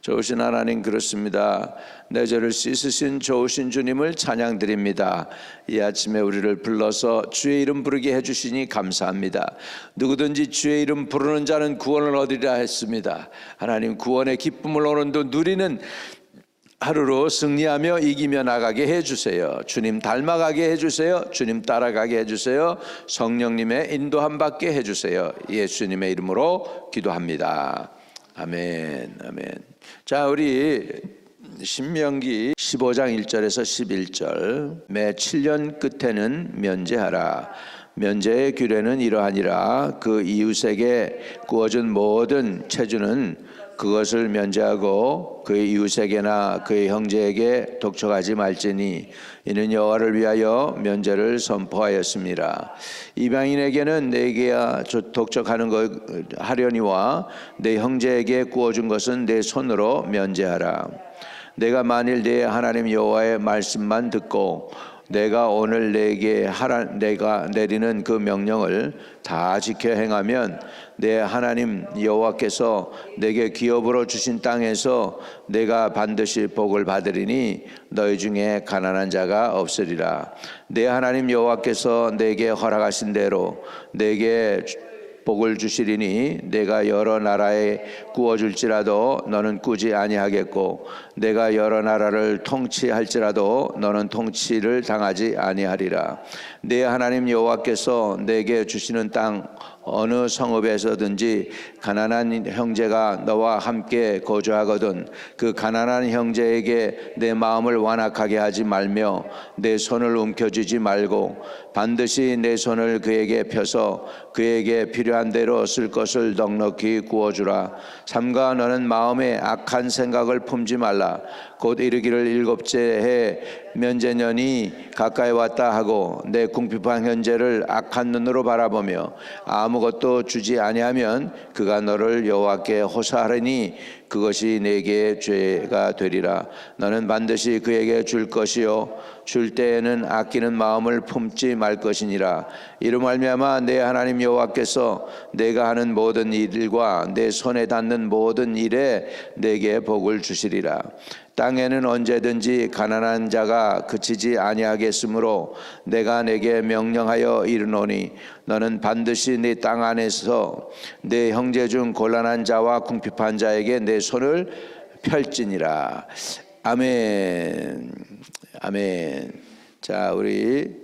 좋으신 하나님, 그렇습니다. 내 죄를 씻으신 좋으신 주님을 찬양드립니다. 이 아침에 우리를 불러서 주의 이름 부르게 해주시니 감사합니다. 누구든지 주의 이름 부르는 자는 구원을 얻으리라 했습니다. 하나님, 구원의 기쁨을 오늘도 누리는 하루로 승리하며 이기며 나가게 해주세요. 주님 닮아가게 해주세요. 주님 따라가게 해주세요. 성령님의 인도함 받게 해주세요. 예수님의 이름으로 기도합니다. 아멘. 아멘. 자, 우리 신명기 15장 1절에서 11절. 매 7년 끝에는 면제하라. 면제의 규례는 이러하니라. 그 이웃에게 구워준 모든 체주는 그것을 면제하고 그의 이웃에게나 그의 형제에게 독촉하지 말지니 이는 여호와를 위하여 면제를 선포하였습니다. 이방인에게는 내게야 독촉하는 것 하려니와 내 형제에게 구워준 것은 내 손으로 면제하라. 내가 만일 내 하나님 여호와의 말씀만 듣고 내가 오늘 내가 내리는 그 명령을 다 지켜 행하면 내 하나님 여호와께서 내게 기업으로 주신 땅에서 내가 반드시 복을 받으리니 너희 중에 가난한 자가 없으리라. 내 하나님 여호와께서 내게 허락하신 대로 내게 복을 주시리니 내가 여러 나라에 구워줄지라도 너는 꾸지 아니하겠고 내가 여러 나라를 통치할지라도 너는 통치를 당하지 아니하리라. 내 하나님 여호와께서 내게 주시는 땅 어느 성읍에서든지 가난한 형제가 너와 함께 거주하거든 그 가난한 형제에게 내 마음을 완악하게 하지 말며 내 손을 움켜쥐지 말고 반드시 내 손을 그에게 펴서 그에게 필요한 대로 쓸 것을 넉넉히 구워주라. 삼가 너는 마음에 악한 생각을 품지 말라. 곧 이르기를 일곱째 해 면제년이 가까이 왔다 하고 내 궁핍한 현재를 악한 눈으로 바라보며 아무것도 주지 아니하면 그가 너를 여호와께 호사하리니 그것이 내게 죄가 되리라. 너는 반드시 그에게 줄 것이요 줄 때에는 아끼는 마음을 품지 말 것이니라. 이로 말미암아 내 하나님 여호와께서 내가 하는 모든 일과 내 손에 닿는 모든 일에 내게 복을 주시리라. 땅에는 언제든지 가난한 자가 그치지 아니하겠으므로 내가 내게 명령하여 이르노니 너는 반드시 네 땅 안에서 내 형제 중 곤란한 자와 궁핍한 자에게 내 손을 펼지니라. 아멘. 아멘. 자, 우리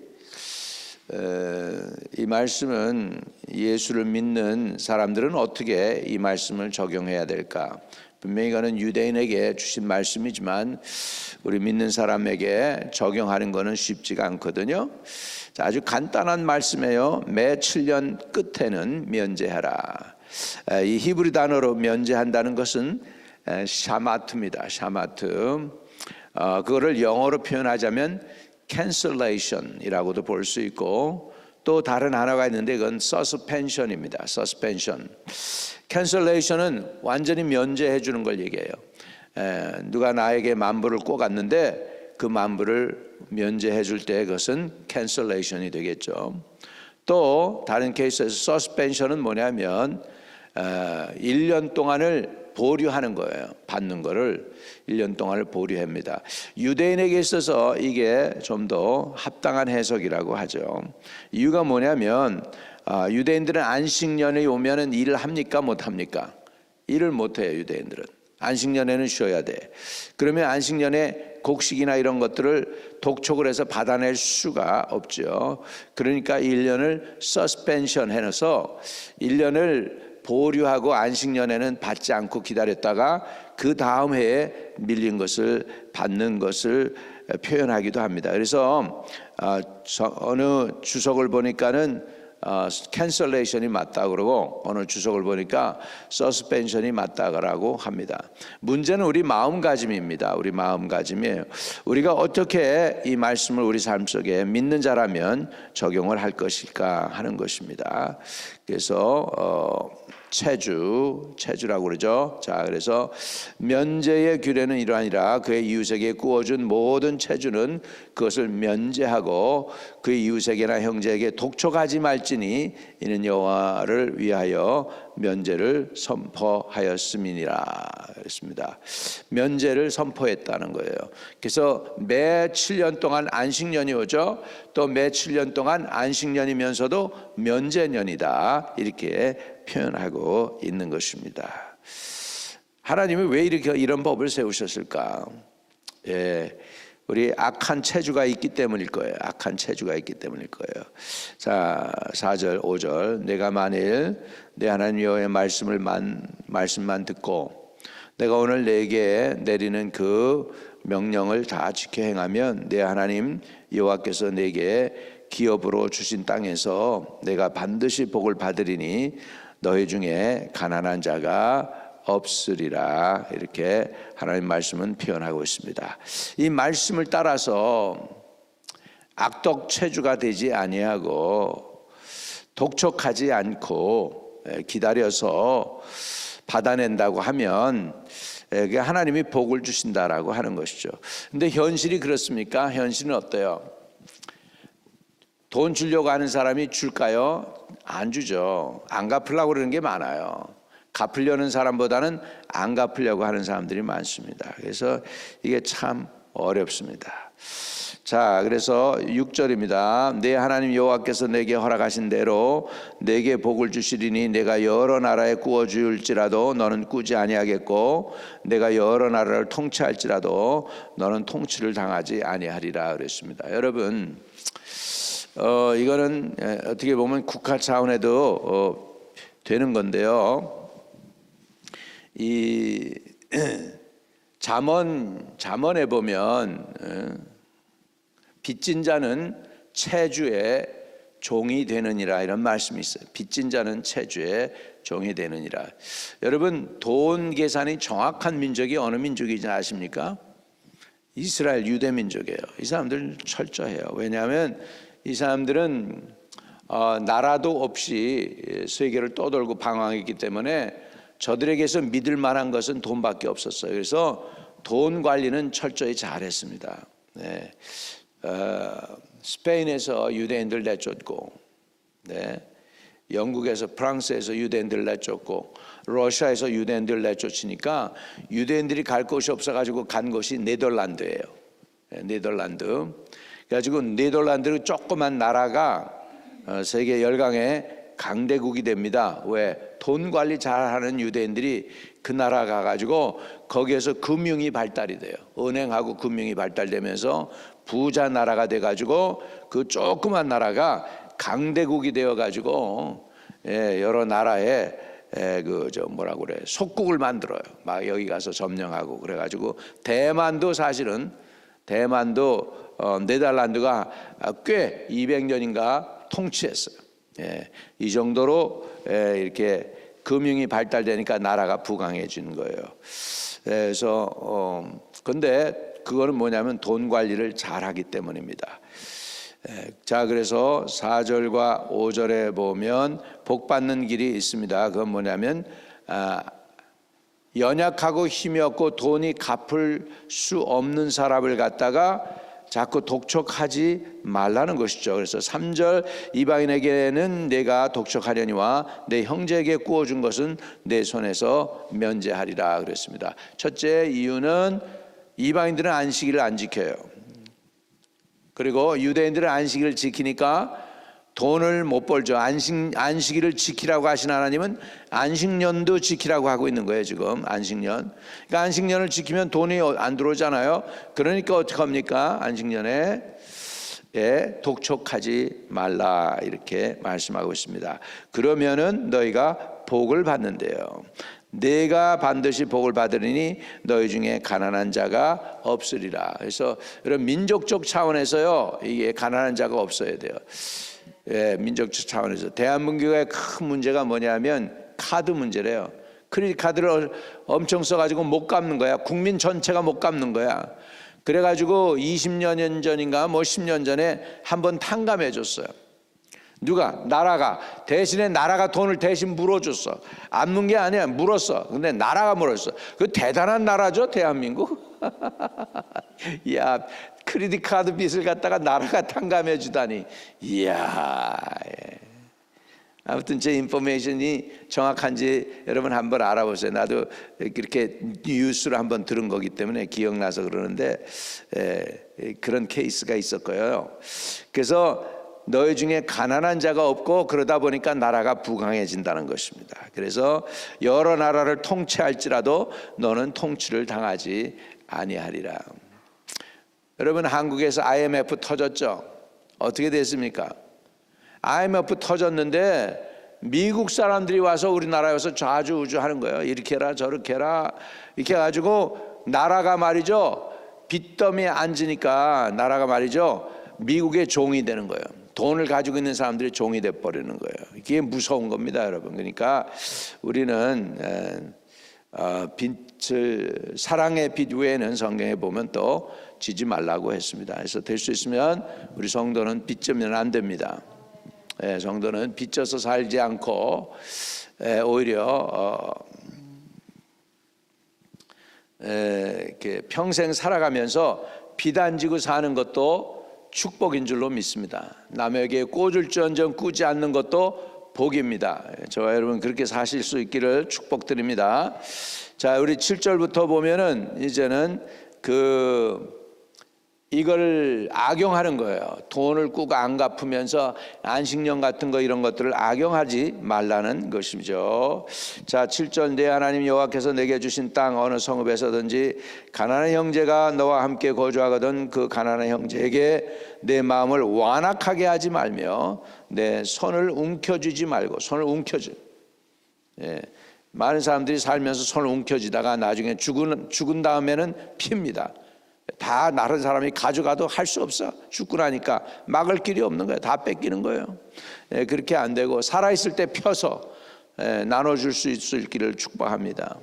이 말씀은 예수를 믿는 사람들은 어떻게 이 말씀을 적용해야 될까? 분명히 이거는 유대인에게 주신 말씀이지만 우리 믿는 사람에게 적용하는 것은 쉽지가 않거든요. 자, 아주 간단한 말씀이에요. 매 7년 끝에는 면제하라. 이 히브리 단어로 면제한다는 것은 샤마트입니다. 샤마트. 그거를 영어로 표현하자면 cancellation이라고도 볼 수 있고 또 다른 단어가 있는데 그건 suspension입니다. suspension. cancellation은 완전히 면제해 주는 걸 얘기해요. 누가 나에게 $10,000을 꿔갔는데 그 $10,000을 면제해 줄 때 그것은 cancellation이 되겠죠. 또 다른 케이스에서 suspension은 뭐냐면 1년 동안을 보류하는 거예요. 받는 거를 1년 동안을 보류합니다. 유대인에게 있어서 이게 좀 더 합당한 해석이라고 하죠. 이유가 뭐냐면 유대인들은 안식년에 오면은 일을 합니까? 못 합니까? 일을 못 해요. 유대인들은 안식년에는 쉬어야 돼. 그러면 안식년에 곡식이나 이런 것들을 독촉을 해서 받아낼 수가 없죠. 그러니까 1년을 서스펜션 해놔서 1년을 보류하고 안식년에는 받지 않고 기다렸다가 그 다음 해에 밀린 것을 받는 것을 표현하기도 합니다. 그래서 어느 주석을 보니까는 캔슬레이션이 맞다 그러고 어느 주석을 보니까 서스펜션이 맞다고 합니다. 문제는 우리 마음가짐입니다. 우리 마음가짐이에요. 우리가 어떻게 이 말씀을 우리 삶 속에 믿는 자라면 적용을 할 것일까 하는 것입니다. 그래서 체주라고 그러죠. 자, 그래서 면제의 규례는 이러하니라. 그의 이웃에게 구워준 모든 체주는 그것을 면제하고 그의 이웃에게나 형제에게 독촉하지 말지니 이는 여호와를 위하여 면제를 선포하였음이니라. 그렇습니다. 면제를 선포했다는 거예요. 그래서 매 7년 동안 안식년이 오죠. 또 매 7년 동안 안식년이면서도 면제년이다, 이렇게 표현하고 있는 것입니다. 하나님이 왜 이렇게 이런 법을 세우셨을까? 우리 악한 체주가 있기 때문일 거예요. 악한 체주가 있기 때문일 거예요. 자, 4절 5절 내가 만일 내 하나님 여호와의 말씀만 듣고 내가 오늘 내게 내리는 그 명령을 다 지켜 행하면 내 하나님 여호와께서 내게 기업으로 주신 땅에서 내가 반드시 복을 받으리니 너희 중에 가난한 자가 없으리라, 이렇게 하나님 말씀은 표현하고 있습니다. 이 말씀을 따라서 악독 체주가 되지 아니하고 독촉하지 않고 기다려서 받아낸다고 하면 하나님이 복을 주신다라고 하는 것이죠. 근데 현실이 그렇습니까? 현실은 어때요? 돈 주려고 하는 사람이 줄까요? 안 주죠. 안 갚으려고 그러는 게 많아요. 갚으려는 사람보다는 안 갚으려고 하는 사람들이 많습니다. 그래서 이게 참 어렵습니다. 자, 그래서 6절입니다. 내 하나님 여호와께서 내게 허락하신 대로 내게 복을 주시리니 내가 여러 나라에 꾸어 줄지라도 너는 꾸지 아니하겠고 내가 여러 나라를 통치할지라도 너는 통치를 당하지 아니하리라 그랬습니다. 여러분, 이거는 어떻게 보면 국가 차원에도 되는 건데요. 이 잠언에 보면 빚진 자는 체주의 종이 되느니라, 이런 말씀이 있어요. 빚진 자는 체주의 종이 되느니라. 여러분, 돈 계산이 정확한 민족이 어느 민족인지 아십니까? 이스라엘 유대 민족이에요. 이 사람들은 철저해요. 왜냐하면 이 사람들은 나라도 없이 세계를 떠돌고 방황했기 때문에 저들에게서 믿을 만한 것은 돈밖에 없었어요. 그래서 돈 관리는 철저히 잘했습니다. 네. 스페인에서 유대인들 내쫓고, 영국에서 프랑스에서 유대인들 내쫓고, 러시아에서 유대인들 내쫓으니까 유대인들이 갈 곳이 없어가지고 간 곳이 네덜란드예요. 네덜란드. 그래가지고 네덜란드는 조그만 나라가 세계 열강의 강대국이 됩니다. 왜? 돈 관리 잘하는 유대인들이 그 나라 가가지고 거기에서 금융이 발달이 돼요. 은행하고 금융이 발달되면서 부자 나라가 돼가지고 그 조그만 나라가 강대국이 되어가지고 여러 나라에 뭐라고 그래, 속국을 만들어요. 막 여기 가서 점령하고 그래가지고 대만도 네덜란드가 꽤 200년인가 통치했어요. 이 정도로 이렇게 금융이 발달되니까 나라가 부강해진 거예요. 그래서 근데 그거는 뭐냐면 돈 관리를 잘하기 때문입니다. 자, 그래서 4절과 5절에 보면 복 받는 길이 있습니다. 그건 뭐냐면 연약하고 힘이 없고 돈이 갚을 수 없는 사람을 갖다가 자꾸 독촉하지 말라는 것이죠. 그래서 3절 이방인에게는 내가 독촉하려니와 내 형제에게 구워준 것은 내 손에서 면제하리라 그랬습니다. 첫째 이유는 이방인들은 안식일을 안 지켜요. 그리고 유대인들은 안식일을 지키니까 돈을 못 벌죠. 안식일을 지키라고 하신 하나님은 안식년도 지키라고 하고 있는 거예요. 지금 안식년. 그러니까 안식년을 지키면 돈이 안 들어오잖아요. 그러니까 어떻게 합니까? 안식년에 독촉하지 말라, 이렇게 말씀하고 있습니다. 그러면은 너희가 복을 받는데요. 내가 반드시 복을 받으리니 너희 중에 가난한 자가 없으리라. 그래서 이런 민족적 차원에서요, 이게 가난한 자가 없어야 돼요. 민족적 차원에서 대한민국의 큰 문제가 뭐냐면 카드 문제래요. 크레딧 카드를 엄청 써가지고 못 갚는 거야. 국민 전체가 못 갚는 거야. 그래가지고 20년 전인가 10년 전에 한번 탕감해 줬어요. 누가? 나라가. 대신에 나라가 돈을 대신 물어줬어. 안 문 게 아니야, 물었어. 근데 나라가 물었어. 그 대단한 나라죠, 대한민국. 야, 크레딧 카드 빚을 갖다가 나라가 탕감해 주다니. 이야, 아무튼 제 인포메이션이 정확한지 여러분 한번 알아보세요. 나도 이렇게 뉴스로 한번 들은 거기 때문에 기억나서 그러는데 그런 케이스가 있었고요. 그래서 너희 중에 가난한 자가 없고 그러다 보니까 나라가 부강해진다는 것입니다. 그래서 여러 나라를 통치할지라도 너는 통치를 당하지 아니하리라. 여러분, 한국에서 IMF 터졌죠? 어떻게 됐습니까? IMF 터졌는데 미국 사람들이 와서 우리나라에 와서 좌주우주하는 거예요. 이렇게 해라 저렇게 해라 이렇게 해가지고 나라가 말이죠, 빚더미에 앉으니까 나라가 말이죠 미국의 종이 되는 거예요. 돈을 가지고 있는 사람들이 종이 돼버리는 거예요. 이게 무서운 겁니다, 여러분. 그러니까 우리는 빚을, 사랑의 빚 외에는 성경에 보면 또 지지 말라고 했습니다. 그래서 될 수 있으면 우리 성도는 빚지면 안 됩니다. 성도는 빚져서 살지 않고 오히려 이렇게 평생 살아가면서 빚 안 지고 사는 것도 축복인 줄로 믿습니다. 남에게 꿔줄지언정 꾸지 않는 것도 복입니다. 저와 여러분 그렇게 사실 수 있기를 축복드립니다. 자, 우리 7절부터 보면은 이제는 이걸 악용하는 거예요. 돈을 꾹 안 갚으면서 안식년 같은 거 이런 것들을 악용하지 말라는 것이죠. 자, 7절 내 하나님 여호와께서 내게 주신 땅 어느 성읍에서든지 가난한 형제가 너와 함께 거주하거든 그 가난한 형제에게 내 마음을 완악하게 하지 말며 내 손을 움켜쥐지 말고. 손을 움켜쥐. 많은 사람들이 살면서 손을 움켜쥐다가 나중에 죽은 다음에는 핍니다. 다 다른 사람이 가져가도 할 수 없어. 죽고 나니까 막을 길이 없는 거예요. 다 뺏기는 거예요. 그렇게 안 되고 살아있을 때 펴서 나눠줄 수 있을 길을 축복합니다.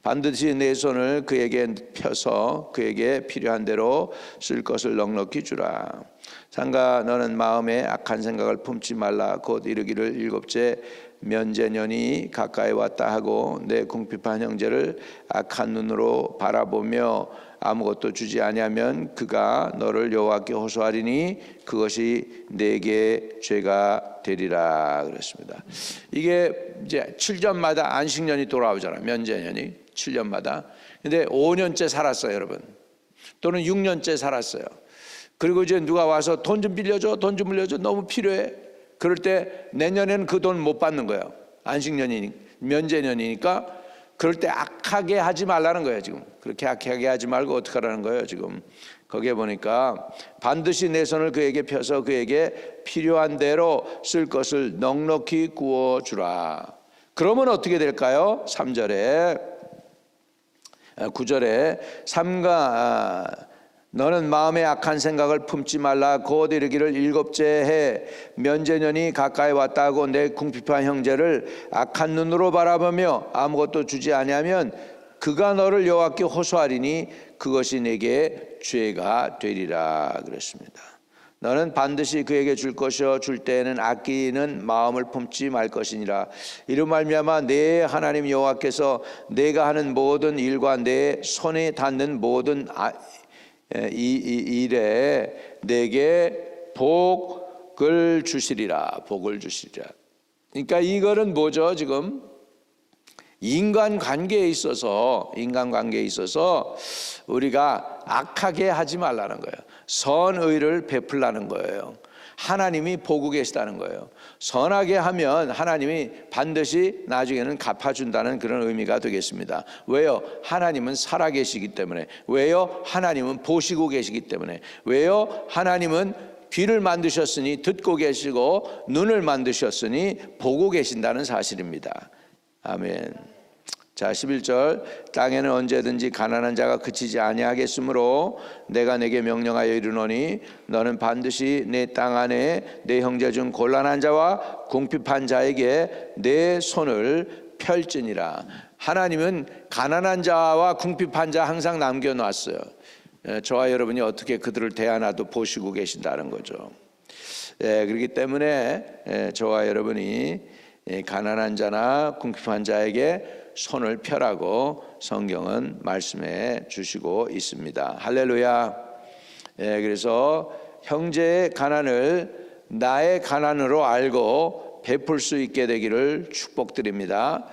반드시 내 손을 그에게 펴서 그에게 필요한 대로 쓸 것을 넉넉히 주라. 삼가 너는 마음에 악한 생각을 품지 말라. 곧 이르기를 일곱째 면제년이 가까이 왔다 하고 내 궁핍한 형제를 악한 눈으로 바라보며 아무것도 주지 아니하면 그가 너를 여호와께 호소하리니 그것이 내게 죄가 되리라 그랬습니다. 이게 이제 7년마다 안식년이 돌아오잖아요. 면제년이 7년마다. 근데 5년째 살았어요, 여러분. 또는 6년째 살았어요. 그리고 이제 누가 와서 돈 좀 빌려줘, 돈 좀 빌려줘, 너무 필요해. 그럴 때 내년에는 그 돈 못 받는 거예요. 안식년이니 면제년이니까. 그럴 때 악하게 하지 말라는 거예요. 지금 그렇게 악하게 하지 말고 어떻게 하라는 거예요. 지금 거기에 보니까 반드시 내 손을 그에게 펴서 그에게 필요한 대로 쓸 것을 넉넉히 구워주라. 그러면 어떻게 될까요? 3절에 9절에 삼가 너는 마음에 악한 생각을 품지 말라. 곧 이르기를 일곱째 해 면제년이 가까이 왔다고 내 궁핍한 형제를 악한 눈으로 바라보며 아무것도 주지 아니하면 그가 너를 여호와께 호소하리니 그것이 내게 죄가 되리라 그랬습니다. 너는 반드시 그에게 줄 것이요 줄 때에는 아끼는 마음을 품지 말 것이니라. 이로 말미암아 내 하나님 여호와께서 내가 하는 모든 일과 내 손에 닿는 모든 이 일에 내게 복을 주시리라. 복을 주시리라. 그러니까 이거는 뭐죠? 지금 인간관계에 있어서 우리가 악하게 하지 말라는 거예요. 선의를 베풀라는 거예요. 하나님이 보고 계시다는 거예요. 선하게 하면 하나님이 반드시 나중에는 갚아준다는 그런 의미가 되겠습니다. 왜요? 하나님은 살아계시기 때문에. 왜요? 하나님은 보시고 계시기 때문에. 왜요? 하나님은 귀를 만드셨으니 듣고 계시고 눈을 만드셨으니 보고 계신다는 사실입니다. 아멘. 자, 11절 땅에는 언제든지 가난한 자가 그치지 아니하겠으므로 내가 내게 명령하여 이르노니 너는 반드시 내 땅 안에 내 형제 중 곤란한 자와 궁핍한 자에게 내 손을 펼지니라. 하나님은 가난한 자와 궁핍한 자 항상 남겨놨어요. 저와 여러분이 어떻게 그들을 대하나도 보시고 계신다는 거죠. 그렇기 때문에 저와 여러분이 가난한 자나 궁핍한 자에게 손을 펴라고 성경은 말씀해 주시고 있습니다. 할렐루야. 그래서 형제의 가난을 나의 가난으로 알고 베풀 수 있게 되기를 축복드립니다.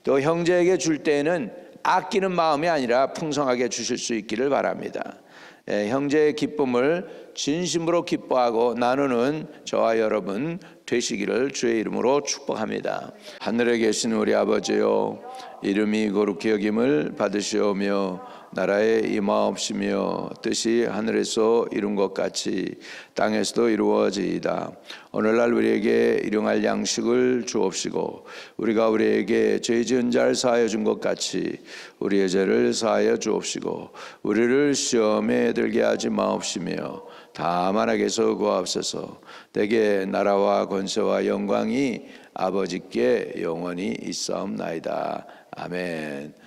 또 형제에게 줄 때에는 아끼는 마음이 아니라 풍성하게 주실 수 있기를 바랍니다. 형제의 기쁨을 진심으로 기뻐하고 나누는 저와 여러분 되시기를 주의 이름으로 축복합니다. 하늘에 계신 우리 아버지요, 이름이 거룩히 여김을 받으시오며 나라에 임하옵시며 뜻이 하늘에서 이룬 것 같이 땅에서도 이루어지이다. 오늘날 우리에게 일용할 양식을 주옵시고 우리가 우리에게 죄 지은 자를 사하여 준 것 같이 우리의 죄를 사하여 주옵시고 우리를 시험에 들게 하지 마옵시며 다만 악에서 구하옵소서. 대개 나라와 권세와 영광이 아버지께 영원히 있사옵나이다. 아멘.